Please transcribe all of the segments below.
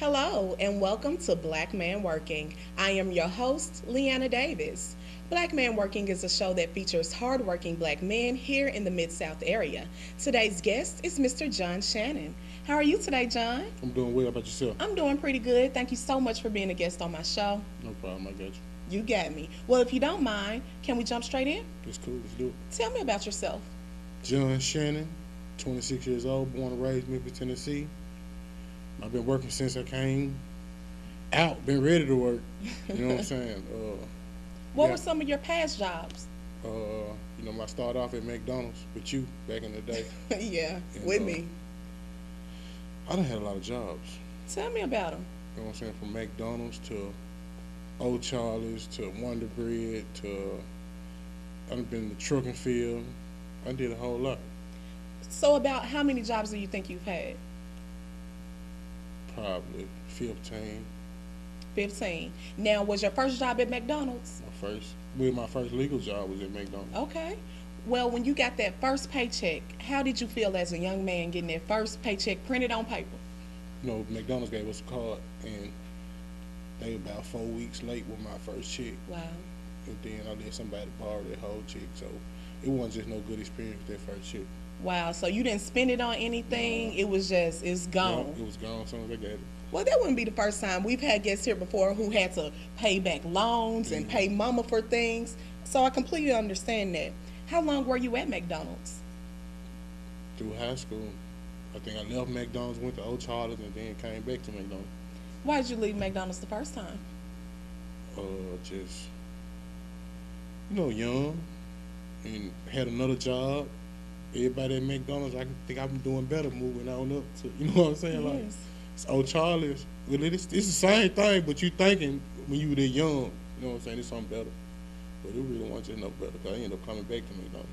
Hello and welcome to Black Man Working. I am your host, Leanna Davis. Black Man Working is a show that features hardworking black men here in the Mid-South area. Today's guest is Mr. John Shannon. How are you today, John? I'm doing well. How about yourself? I'm doing pretty good. Thank you so much for being a guest on my show. No problem. I got you. You got me. Well, if you don't mind, can we jump straight in? It's cool. Let's do it. Tell me about yourself. John Shannon, 26 years old, born and raised Memphis, Tennessee. I've been working since I came out, been ready to work. You know what I'm saying? What yeah. were some of your past jobs? I started off at McDonald's with you back in the day. Yeah, And, with me. I done had a lot of jobs. Tell me about them. You know what I'm saying? From McDonald's to Old Charlie's to Wonder Bread to I've been in the trucking field. I did a whole lot. So about how many jobs do you think you've had? Probably 15. 15. Now, was your first job at McDonald's? My first legal job was at McDonald's. Okay. Well, when you got that first paycheck, how did you feel as a young man getting that first paycheck printed on paper? McDonald's gave us a card, and they were about 4 weeks late with my first check. Wow. And then I let somebody borrow that whole check, so it wasn't just no good experience with that first check. Wow. So you didn't spend it on anything. No. It was just, it's gone. Yeah, it was gone as soon as I got it. Well, that wouldn't be the first time. We've had guests here before who had to pay back loans and pay mama for things. So I completely understand that. How long were you at McDonald's? Through high school. I think I left McDonald's, went to Old Charlie's, and then came back to McDonald's. Why did you leave McDonald's the first time? Just, young, and had another job. Everybody at McDonald's, I think I'm doing better moving on up to, you know what I'm saying? Yes. Like, it's Old Charlie's, well, it's the same thing, but you thinking when you were that young, you know what I'm saying, it's something better. But it really wasn't just no better, because I ended up coming back to McDonald's.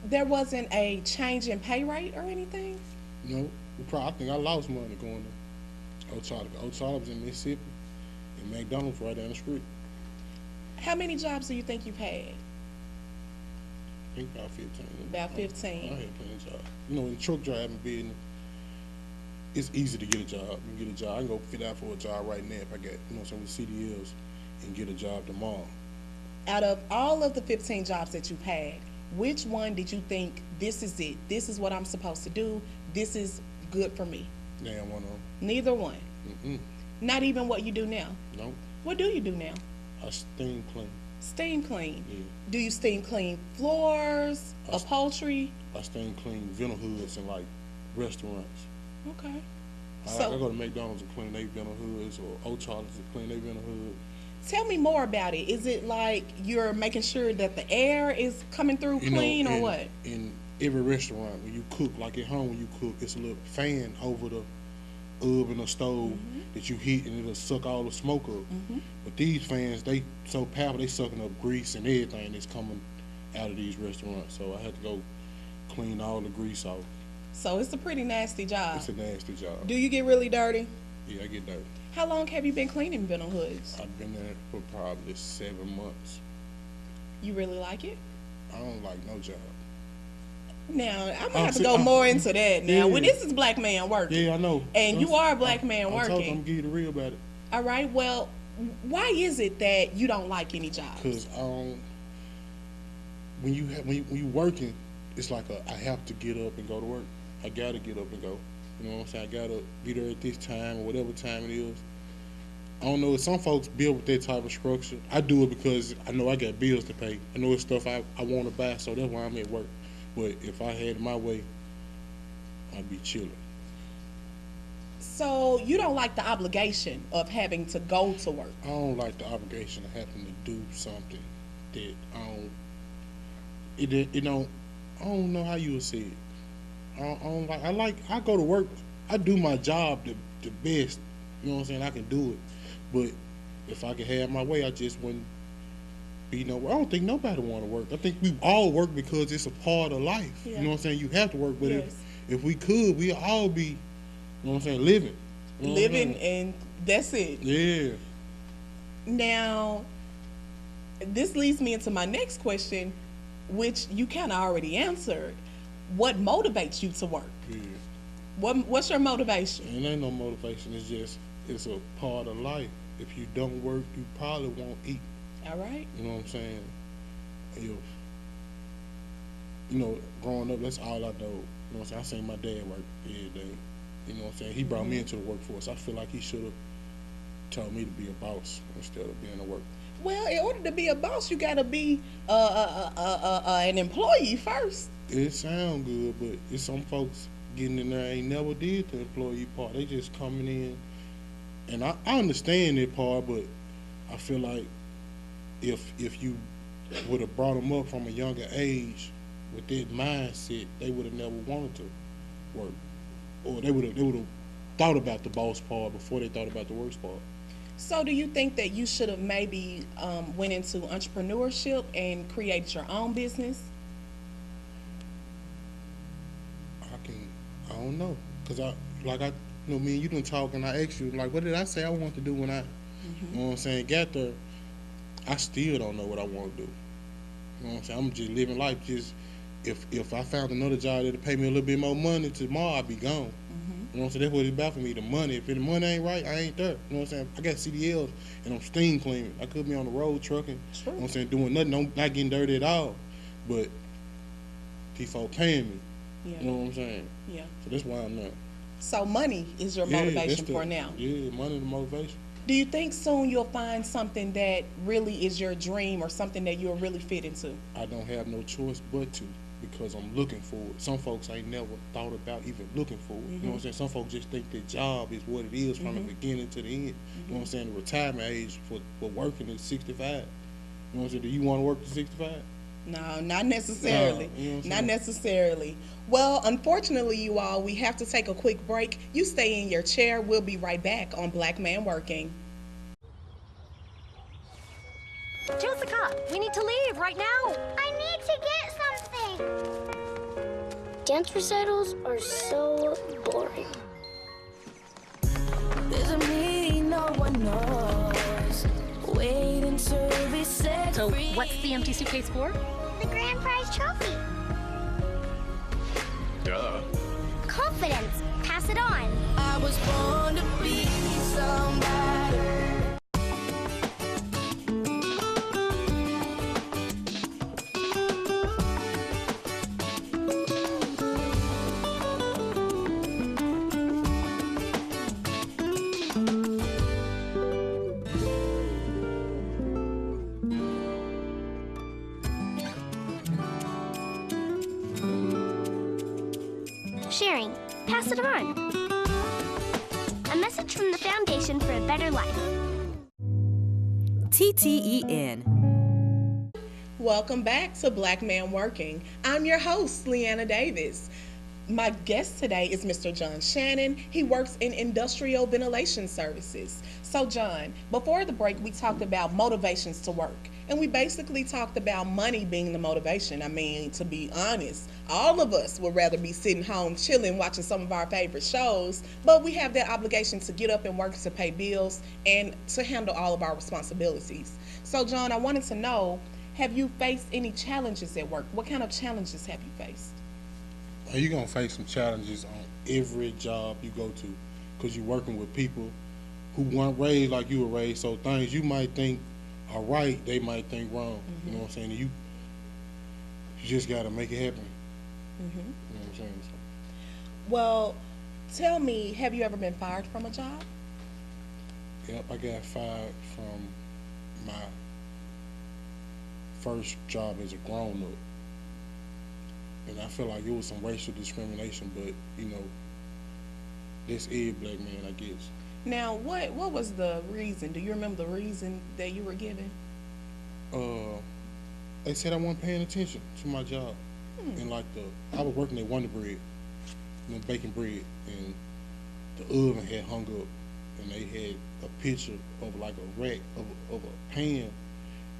There wasn't a change in pay rate or anything? No, I think I lost money going to Old Charlie. Old Charlie was in Mississippi, and McDonald's right down the street. How many jobs do you think you've had? I think about 15. About 15. I had plenty of jobs. In the truck driving business, it's easy to get a job. You can get a job. I can go fit out for a job right now if I got, some with CDLs and get a job tomorrow. Out of all of the 15 jobs that you've had, which one did you think, this is it? This is what I'm supposed to do. This is good for me? Damn one of them. Neither one? Mm-mm. Not even what you do now? No. What do you do now? I steam clean. Steam clean? Yeah. Do you steam clean floors, upholstery? I steam clean vendor hoods in, restaurants. Okay. I go to McDonald's and clean their vendor hoods, or Old Charlie's and clean their vendor hoods. Tell me more about it. Is it like you're making sure that the air is coming through clean or what? In every restaurant, when you cook, like at home when you cook, it's a little fan over the oven or stove that you heat, and it'll suck all the smoke up. But these fans, they so powerful, they sucking up grease and everything that's coming out of these restaurants. So I had to go clean all the grease off. So it's a pretty nasty job. It's a nasty job. Do you get really dirty? Yeah, I get dirty. How long have you been cleaning vendor hoods? I've been there for probably 7 months. You really like it? I don't like no job. Now, I'm gonna have to go more into that now. Yeah. Well, this is Black Man Working. Yeah, I know. And you are a black man I'm working. give you the real about it. All right, well, why is it that you don't like any jobs? Because when you working, it's like I have to get up and go to work. I gotta get up and go. You know what I'm saying? I gotta be there at this time or whatever time it is. I don't know if some folks build with that type of structure. I do it because I know I got bills to pay. I know it's stuff I want to buy, so that's why I'm at work. But if I had it my way, I'd be chilling. So you don't like the obligation of having to go to work? I don't like the obligation of having to do something that I don't know how you would say it. I go to work, I do my job the best, you know what I'm saying, I can do it. But if I could have my way, I just wouldn't be nowhere. I don't think nobody want to work. I think we all work because it's a part of life. Yeah. You know what I'm saying? You have to work, but Yes. if we could, we'd all be, you know what I'm saying, living. You know what I'm Living, saying? and that's it. Yeah. Now, this leads me into my next question, which you kind of already answered. What motivates you to work? Yeah. What's your motivation? And ain't no motivation. It's a part of life. If you don't work, you probably won't eat. All right. You know what I'm saying? If growing up, that's all I know. You know what I'm saying? I seen my dad work every day. You know what I'm saying? He brought me into the workforce. I feel like he should have told me to be a boss instead of being a worker. Well, in order to be a boss, you gotta be an employee first. It sound good, but it's some folks getting in there ain't never did the employee part. They just coming in, and I understand that part, but I feel like if you would have brought them up from a younger age with that mindset, they would have never wanted to work, or they would have thought about the boss part before they thought about the work part. So, do you think that you should have maybe went into entrepreneurship and created your own business? I don't know, cause me and you done talk, and I asked you like, what did I say I want to do when I, you know what I'm saying, got there? I still don't know what I want to do. You know what I'm saying? I'm just living life. Just if I found another job that'll pay me a little bit more money tomorrow, I'd be gone. You know what I'm saying? That's what it's about for me, the money. If the money ain't right, I ain't there. You know what I'm saying? I got CDLs and I'm steam cleaning. I could be on the road trucking. Sure. You know what I'm saying? Doing nothing, not getting dirty at all. But these folks paying me. Yeah. You know what I'm saying? Yeah. So that's why I'm there. So money is your motivation for now. Yeah, money the motivation. Do you think soon you'll find something that really is your dream or something that you'll really fit into? I don't have no choice but to, because I'm looking for it. Some folks ain't never thought about even looking for it. You know what I'm saying? Some folks just think their job is what it is from the beginning to the end. You know what I'm saying? The retirement age for working is 65. You know what I'm saying? Do you want to work to 65? No, not necessarily. No, you know what I'm Not saying? necessarily. Well, unfortunately, you all, we have to take a quick break. You stay in your chair. We'll be right back on Black Man Working. Jessica, we need to leave right now. I need to get something. Dance recitals are so boring. There's a me no one knows. Waiting to be set So, free. what's the empty suitcase for? The grand prize trophy. Duh. Confidence. Pass it on. I was born to be somebody. Sharing. Pass it on. A message from the Foundation for a Better Life. TTEN. Welcome back to Black Man Working. I'm your host, Leanna Davis. My guest today is Mr. John Shannon. He works in industrial ventilation services. So, John, before the break, we talked about motivations to work. And we basically talked about money being the motivation. I mean, to be honest, all of us would rather be sitting home chilling, watching some of our favorite shows, but we have that obligation to get up and work to pay bills and to handle all of our responsibilities. So, John, I wanted to know, have you faced any challenges at work? What kind of challenges have you faced? You're going to face some challenges on every job you go to, because you're working with people who weren't raised like you were raised. So things you might think are right, they might think wrong. You know what I'm saying? You just got to make it happen. You know what I'm saying? So, Well, tell me, have you ever been fired from a job? yep, I got fired from my first job as a grown-up. And I feel like it was some racial discrimination, but, that's every black man, I guess. Now, what was the reason? Do you remember the reason that you were given? They said I wasn't paying attention to my job. And I was working at Wonder Bread, baking bread, and the oven had hung up, and they had a picture of like a rack of a pan,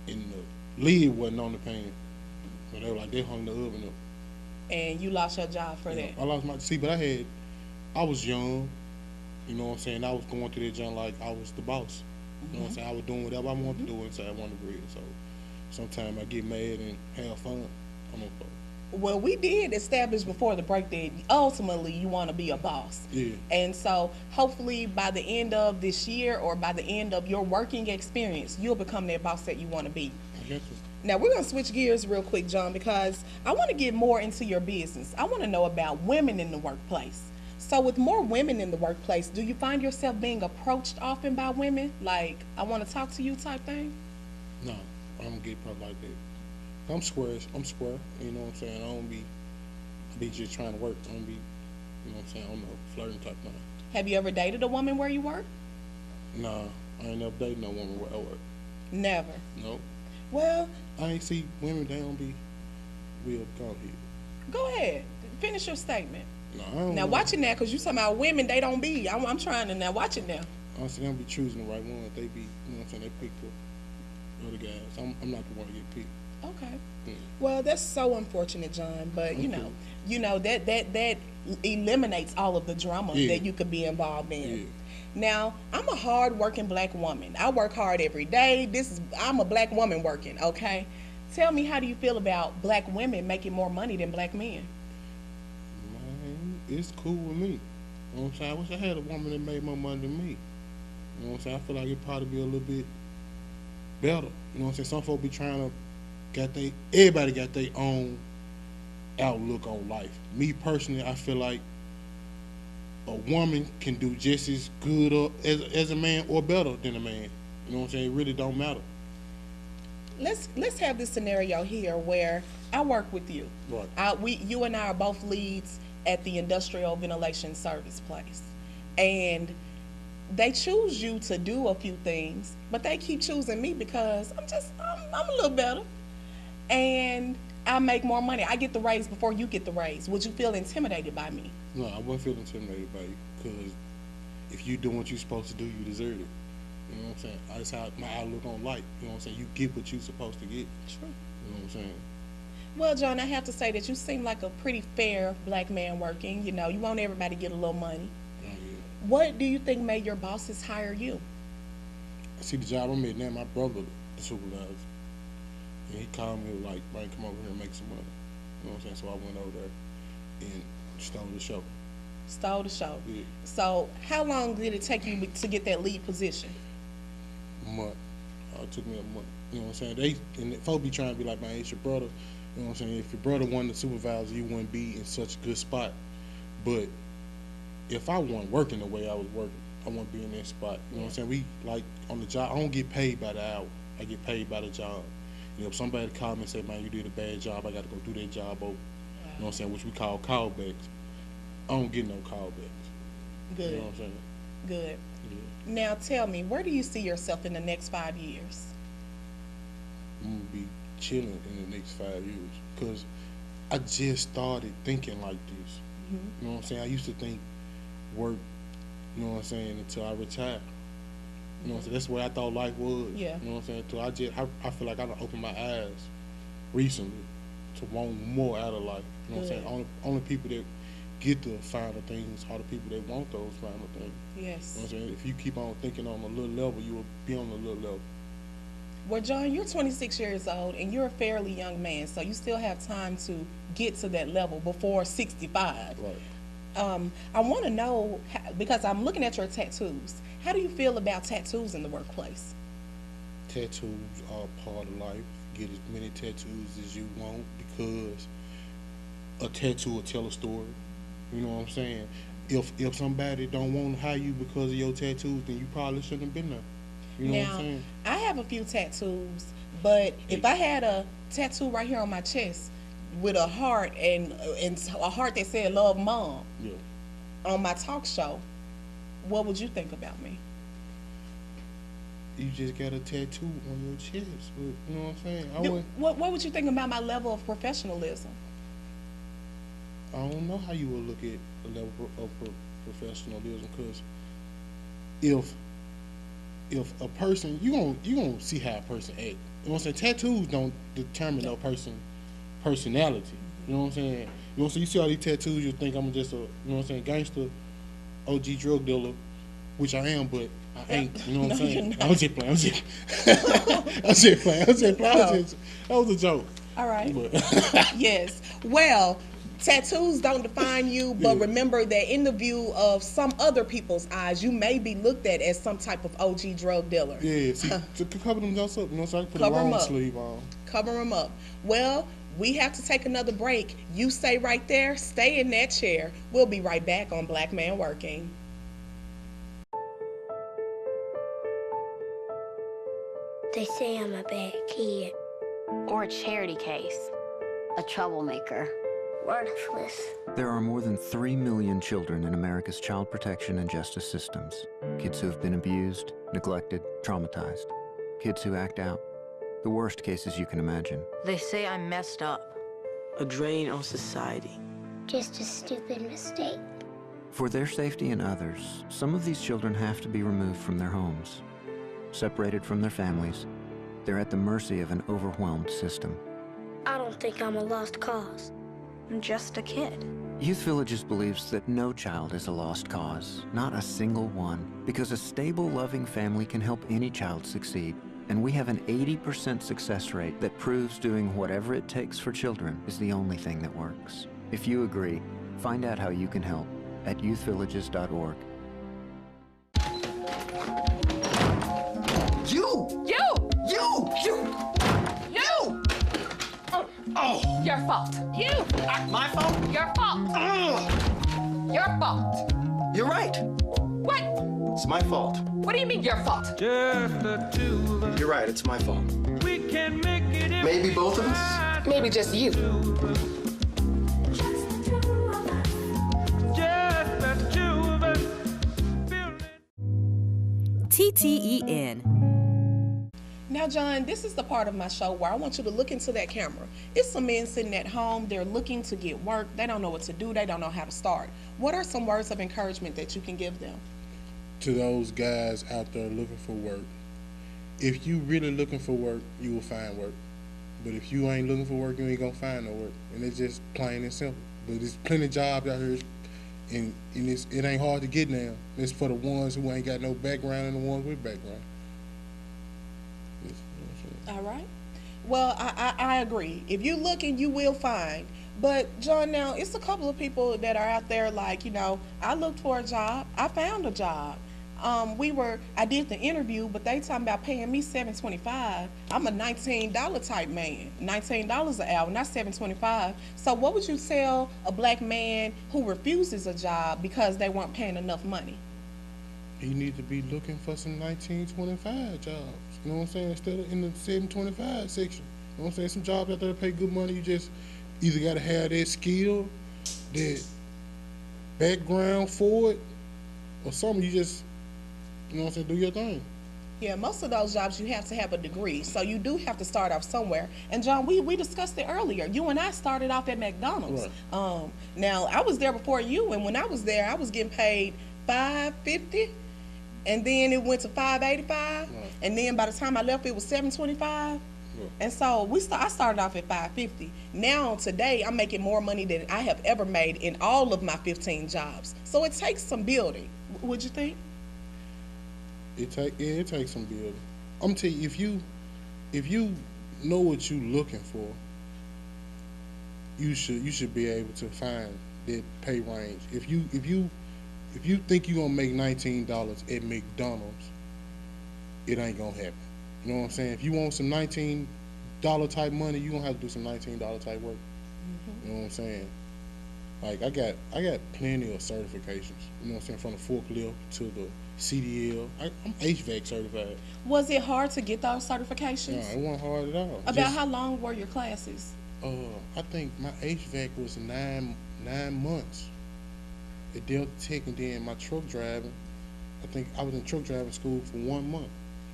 and the lid wasn't on the pan. So they were like, they hung the oven up. And you lost your job for that? I lost my, but I was young, you know what I'm saying? I was going through that junk like I was the boss. You know what I'm saying? I was doing whatever I wanted to do inside Wonder Bread. So sometimes I get mad and have fun. I'm okay. Well, we did establish before the break that ultimately you want to be a boss. Yeah. And so hopefully by the end of this year or by the end of your working experience, you'll become that boss that you want to be. I guess so. Now we're going to switch gears real quick, John, because I want to get more into your business. I want to know about women in the workplace. So with more women in the workplace, do you find yourself being approached often by women? Like, I want to talk to you type thing? No, I don't get probably like that. I'm square. I'm square. You know what I'm saying? I be just trying to work. I don't be, you know what I'm saying? I don't know, flirting type thing. Have you ever dated a woman where you work? Nah, I ain't never dated no woman where I work. Never. Nope. Well, I ain't see women, they don't be real go ahead. go ahead. Finish your statement. No, I don't Now know. watch it now, because you talking about women, they don't be. I'm trying to now watch it now. Honestly, they don't be choosing the right one. They be, you know what I'm saying? They pick the other guys. I'm not the one to get picked. Okay. Yeah. Well, that's so unfortunate, John. But you know that eliminates all of the drama Yeah. that you could be involved in. Yeah. Now, I'm a hard-working black woman. I work hard every day. I'm a black woman working. Okay. Tell me, how do you feel about black women making more money than black men? Man, it's cool with me. You know what I'm saying? I wish I had a woman that made more money than me. You know what I'm saying? I feel like it'd probably be a little bit better. You know what I'm saying? Some folk be trying to everybody got their own outlook on life. Me personally, I feel like a woman can do just as good or as a man or better than a man. You know what I'm saying? It really don't matter. Let's have this scenario here where I work with you. Right. You and I are both leads at the industrial ventilation service place, and they choose you to do a few things, but they keep choosing me because I'm a little better, and I make more money. I get the raise before you get the raise. Would you feel intimidated by me? No, I wouldn't feel intimidated by you because if you doing what you're supposed to do, you deserve it. You know what I'm saying? That's how my outlook on life. You know what I'm saying? You get what you're supposed to get. True. You know what I'm saying? Well, John, I have to say that you seem like a pretty fair black man working. You know, you want everybody to get a little money. Oh, yeah. What do you think made your bosses hire you? I see the job I'm at now. My brother, the supervisor, and he called me like, "Man, come over here and make some money." You know what I'm saying? So I went over there and stole the show. Stole the show. Yeah. So how long did it take you to get that lead position? A month. It took me a month. You know what I'm saying? Folks be trying to be like, "Man, it's your brother." You know what I'm saying? If your brother wasn't the supervisor, you wouldn't be in such a good spot. But if I wasn't working the way I was working, I wouldn't be in that spot. You know what I'm saying? We, like, on the job, I don't get paid by the hour. I get paid by the job. You know, if somebody call me and say, "Man, you did a bad job, I got to go do that job over." You know what I'm saying? Which we call callbacks. I don't get no callbacks. Good. You know what I'm saying? Good. Yeah. Now tell me, where do you see yourself in the next 5 years? I'm going to be chilling in the next 5 years because I just started thinking like this. Mm-hmm. You know what I'm saying? I used to think work, you know what I'm saying, until I retire. You know what I'm saying? That's the way I thought life was. Yeah. You know what I'm saying? I feel like I done opened my eyes recently to want more out of life. You know what I'm saying? Only people that get the finer things are the people that want those finer things. Yes. You know what I'm saying? If you keep on thinking on a little level, you will be on a little level. Well, John, you're 26 years old and you're a fairly young man, so you still have time to get to that level before 65. Right. I want to know, because I'm looking at your tattoos, how do you feel about tattoos in the workplace? Tattoos are part of life. Get as many tattoos as you want because a tattoo will tell a story. You know what I'm saying? If somebody don't want to hire you because of your tattoos, then you probably shouldn't have been there. You know what I'm saying? I have a few tattoos, but if I had a tattoo right here on my chest with a heart and a heart that said "Love Mom" Yeah. on my talk show, what would you think about me? You just got a tattoo on your chest. But, you know what I'm saying? What would you think about my level of professionalism? I don't know how you would look at the level of professionalism because if a person, you gonna see how a person act. You know what I'm saying? Tattoos don't determine a person's personality. You know what I'm saying? You know what I'm saying? You see all these tattoos, you think I'm just a, you know what I'm saying, gangster, OG drug dealer, which I am, but I ain't. You know what I'm saying? I was just playing. That was a joke. All right. But Yes. Well, tattoos don't define you, but Yeah. remember that in the view of some other people's eyes, you may be looked at as some type of OG drug dealer. yeah, see, to cover them jokes up, you know, so I can put Cover a 'em long up. sleeve on. Cover them up. Well, we have to take another break. You stay right there. Stay in that chair. We'll be right back on Black Man Working. They say I'm a bad kid. Or a charity case. A troublemaker. Worthless. There are more than 3 million children in America's child protection and justice systems. Kids who have been abused, neglected, traumatized. Kids who act out. The worst cases you can imagine. They say I'm messed up. A drain on society. Just a stupid mistake. For their safety and others, some of these children have to be removed from their homes. Separated from their families, they're at the mercy of an overwhelmed system. I don't think I'm a lost cause. I'm just a kid. Youth Villages believes that no child is a lost cause, not a single one, because a stable, loving family can help any child succeed. And we have an 80% success rate that proves doing whatever it takes for children is the only thing that works. If you agree, find out how you can help at youthvillages.org. You! Oh! Your fault. You! My fault? Your fault. Your fault. You're right. What? It's my fault. What do you mean your fault? You're right, it's my fault. Maybe both of us? Maybe just you. TTEN. Now, John, this is the part of my show where I want you to look into that camera. It's some men sitting at home. They're looking to get work. They don't know what to do. They don't know how to start. What are some words of encouragement that you can give them? To those guys out there looking for work, if you really looking for work, you will find work. But if you ain't looking for work, you ain't gonna find no work. And it's just plain and simple. But there's plenty of jobs out here, and it ain't hard to get now. It's for the ones who ain't got no background and the ones with background. All right. Well, I agree. If you're looking, you will find. But, John, now, it's a couple of people that are out there like, you know, I looked for a job. I found a job. I did the interview, but they talking about paying me $7.25. I'm a $19 type man, $19 an hour, not $7.25. So what would you tell a black man who refuses a job because they weren't paying enough money? He need to be looking for some 1925 jobs. You know what I'm saying? Instead of in the 725 section. You know what I'm saying? Some jobs out there that pay good money. You just either got to have that skill, that background for it, or something. You just, you know what I'm saying, do your thing. Yeah, most of those jobs you have to have a degree, so you do have to start off somewhere. And John, we discussed it earlier. You and I started off at McDonald's. Right. Now I was there before you, and when I was there, I was getting paid $5.50, and then it went to $5.85, Right. and then by the time I left, it was $7.25. Yeah. And so I started off at $5.50. Now today, I'm making more money than I have ever made in all of my 15 jobs. So it takes some building. Would you think? It takes some building. I'm tell you, if you know what you looking for, you should be able to find that pay range. If you think you're gonna make $19 at McDonald's, it ain't gonna happen. You know what I'm saying? If you want some $19 type money, you're gonna have to do some $19 type work. Mm-hmm. You know what I'm saying? Like I got plenty of certifications. You know what I'm saying? From the forklift to the CDL. I'm HVAC certified. Was it hard to get those certifications? No, it wasn't hard at all. About how long were your classes? I think my HVAC was 9 months at Delta Tech, and then my truck driving, I think I was in truck driving school for 1 month.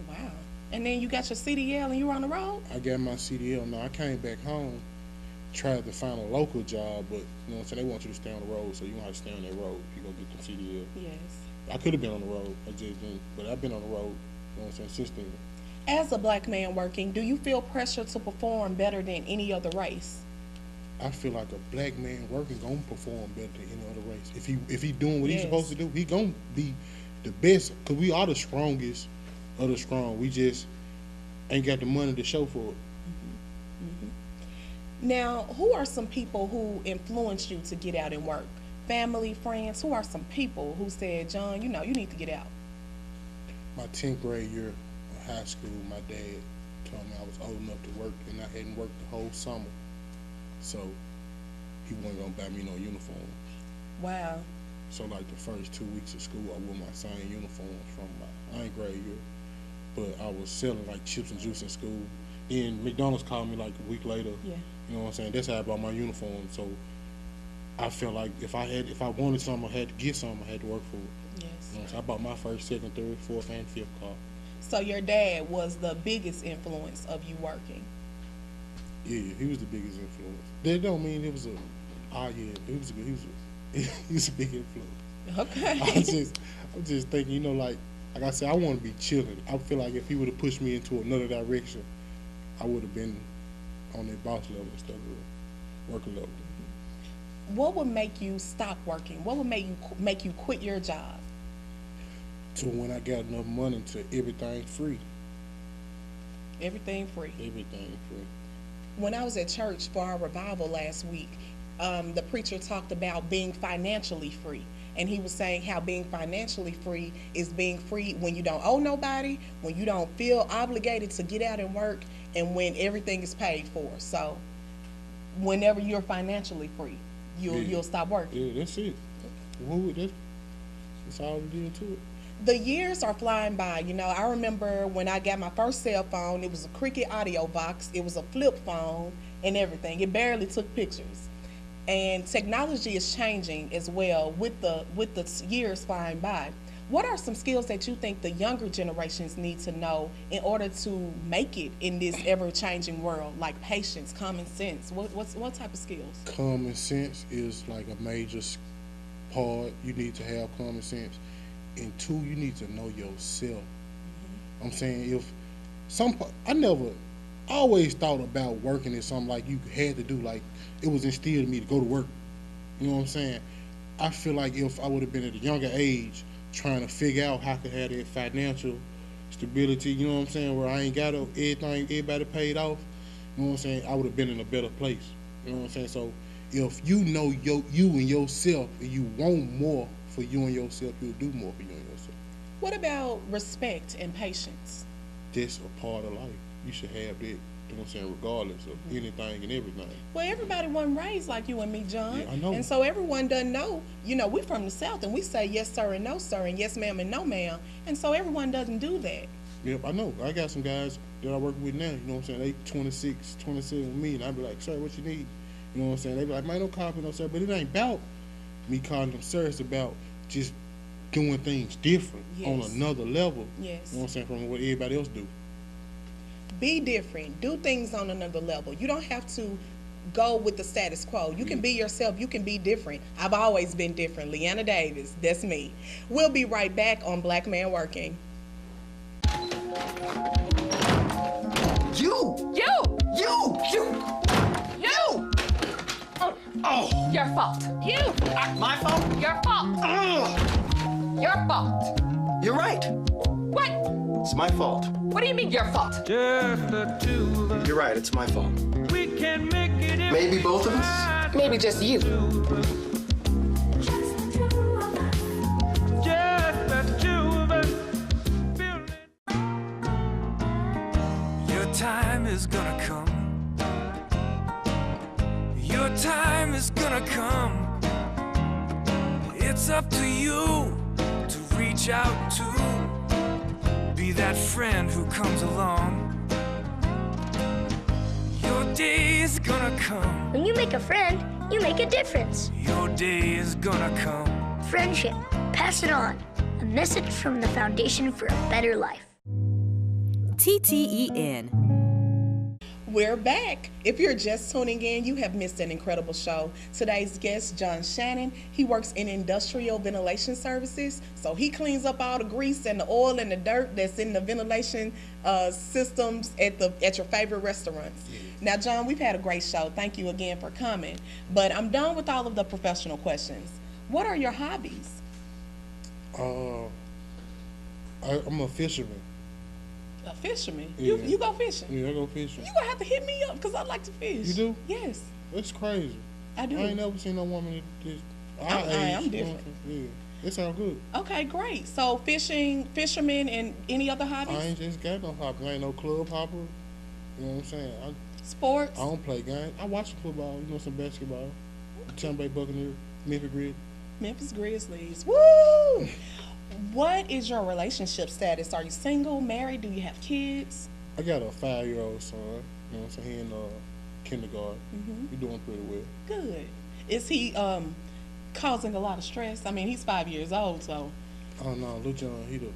Wow. And then you got your CDL and you were on the road? I got my CDL. Now I came back home, tried to find a local job, but you know what I'm saying, they want you to stay on the road, so you don't have to stay on that road if you gonna get the CDL. Yes. I could have been on the road, I just didn't, but I've been on the road, you know what I'm saying, since then. As a black man working, do you feel pressure to perform better than any other race? I feel like a black man working gonna perform better than any other race. If he doing what he's supposed to do, he gonna be the best, because we are the strongest of the strong. We just ain't got the money to show for it. Now, who are some people who influenced you to get out and work? Family, friends? Who are some people who said, John, you know, you need to get out? My 10th grade year of high school, my dad told me I was old enough to work, and I hadn't worked the whole summer. So he wasn't gonna buy me no uniforms. Wow. So like the first 2 weeks of school, I wore my same uniforms from my 9th grade year. But I was selling like chips and juice in school. Then McDonald's called me like a week later. Yeah. You know what I'm saying? That's how I bought my uniform. So I felt like if I wanted something, I had to get something. I had to work for it. Yes. You know, so I bought my first, second, third, fourth, and fifth car. So your dad was the biggest influence of you working? Yeah, he was the biggest influence. That don't mean it was he was a big influence. Okay. I'm just thinking, you know, like I said, I want to be chilling. I feel like if he would have pushed me into another direction, I would have been on that boss level instead of worker level. What would make you stop working? What would make you quit your job? So when I got enough money to everything free. Everything free. Everything free. When I was at church for our revival last week, the preacher talked about being financially free. And he was saying how being financially free is being free when you don't owe nobody, when you don't feel obligated to get out and work, and when everything is paid for. So whenever you're financially free, you'll stop working. Yeah, that's it. That's all it is to it. The years are flying by. You know, I remember when I got my first cell phone, it was a Cricket audio box, it was a flip phone and everything. It barely took pictures. And technology is changing as well with the years flying by. What are some skills that you think the younger generations need to know in order to make it in this ever-changing world, like patience, common sense? What type of skills? Common sense is like a major part. You need to have common sense. And two, you need to know yourself. Mm-hmm. I'm saying I always thought about working as something like you had to do, like it was instilled in me to go to work. You know what I'm saying? I feel like if I would have been at a younger age trying to figure out how I could have that financial stability, you know what I'm saying, where I ain't got everybody paid off, you know what I'm saying, I would have been in a better place. You know what I'm saying? So if you know you and yourself and you want more for you and yourself, you'll do more for you and yourself. What about respect and patience? That's a part of life. You should have that, you know what I'm saying, regardless of anything and everything. Well, everybody wasn't raised like you and me, John. Yeah, I know. And so everyone doesn't know. You know, we're from the South and we say yes, sir, and no, sir, and yes, ma'am, and no, ma'am. And so everyone doesn't do that. Yep, I know. I got some guys that I work with now, you know what I'm saying, they 26, 27 with me, and I be like, sir, what you need? You know what I'm saying? They be like, man, no copy, no, sir. But it ain't about me calling them sir. It's about just doing things different on another level. Yes. You know what I'm saying, from what everybody else do. Be different. Do things on another level. You don't have to go with the status quo. You can be yourself. You can be different. I've always been different. Leanna Davis, that's me. We'll be right back on Black Man Working. You! Oh! Your fault. You! My fault? Your fault. Your fault. You're right. What? It's my fault. What do you mean your fault? Just the two of us. You're right, it's my fault. We can make it. Maybe both of us? Maybe just you. Just the two of us. Your time is gonna come. Your time is gonna come. It's up to you to reach out to be that friend who comes along. Your day is gonna come. When you make a friend, you make a difference. Your day is gonna come. Friendship. Pass it on. A message from the Foundation for a Better Life. TTEN. We're back. If you're just tuning in, you have missed an incredible show. Today's guest, John Shannon, he works in industrial ventilation services. So he cleans up all the grease and the oil and the dirt that's in the ventilation systems at your favorite restaurants. Yeah. Now, John, we've had a great show. Thank you again for coming. But I'm done with all of the professional questions. What are your hobbies? I'm a fisherman. A fisherman? Yeah. You go fishing? Yeah, I go fishing. You gonna have to hit me up because I like to fish. You do? Yes. That's crazy. I do. I ain't never seen no woman that I'm different. Yeah, it sounds good. Okay, great. So fishermen, and any other hobbies? I ain't just got no hobby. I ain't no club hopper. You know what I'm saying? Sports? I don't play games. I watch football. You know, some basketball. Tampa Bay Buccaneers, Memphis Grizzlies. Memphis Grizzlies. Woo! What is your relationship status? Are you single, married? Do you have kids? I got a 5-year-old son. You know what I'm saying? He in kindergarten. He doing pretty well. Good. Is he causing a lot of stress? I mean, he's 5 years old, so. Oh no, Lil John, he the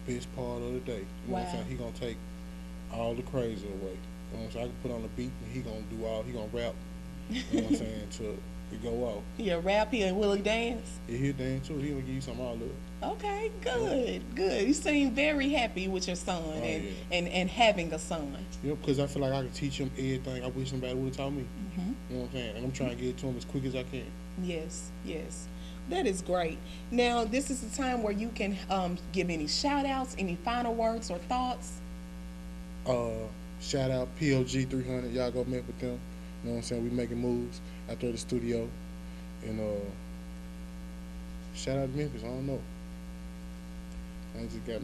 best part of the day. You know what I'm saying? He gonna take all the crazy away. You know what I'm saying? I can put on the beat and he gonna rap. You know what I'm saying? Till it go off. He'll rap, will he dance? Yeah, he'll dance too. He gonna give you some all of it. Okay, good, good. You seem very happy with your son and having a son. Yeah, because I feel like I can teach him everything I wish somebody would have taught me. You know what I'm saying? And I'm trying to get it to him as quick as I can. Yes. That is great. Now, this is the time where you can give any shout outs, any final words or thoughts. Shout out PLG 300. Y'all go met with them. You know what I'm saying? We making moves out there at the studio. And shout out to Memphis. I don't know. I ain't just got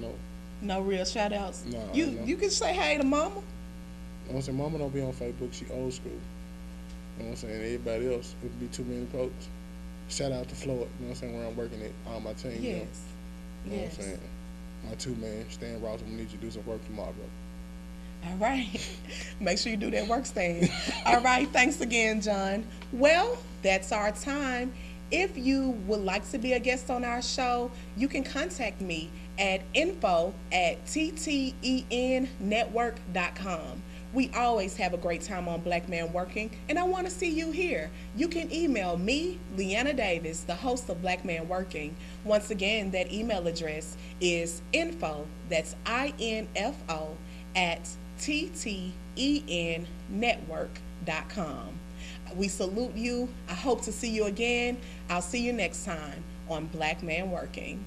no real shout outs. No. You can say hey to mama. You know what I'm saying? Mama don't be on Facebook. She old school. You know what I'm saying? Everybody else would be too many folks. Shout out to Floyd. You know what I'm saying? Where I'm working at on my team. Yes. You know what I'm saying? My 2-man, Stan Ross, we need you to do some work tomorrow, bro. All right. Make sure you do that work, Stan. All right. Thanks again, John. Well, that's our time. If you would like to be a guest on our show, you can contact me at info@ttenetwork.com. We always have a great time on Black Man Working, and I want to see you here. You can email me, Leanna Davis, the host of Black Man Working. Once again, that email address is info, that's INFO, @ttenetwork.com. We salute you. I hope to see you again. I'll see you next time on Black Man Working.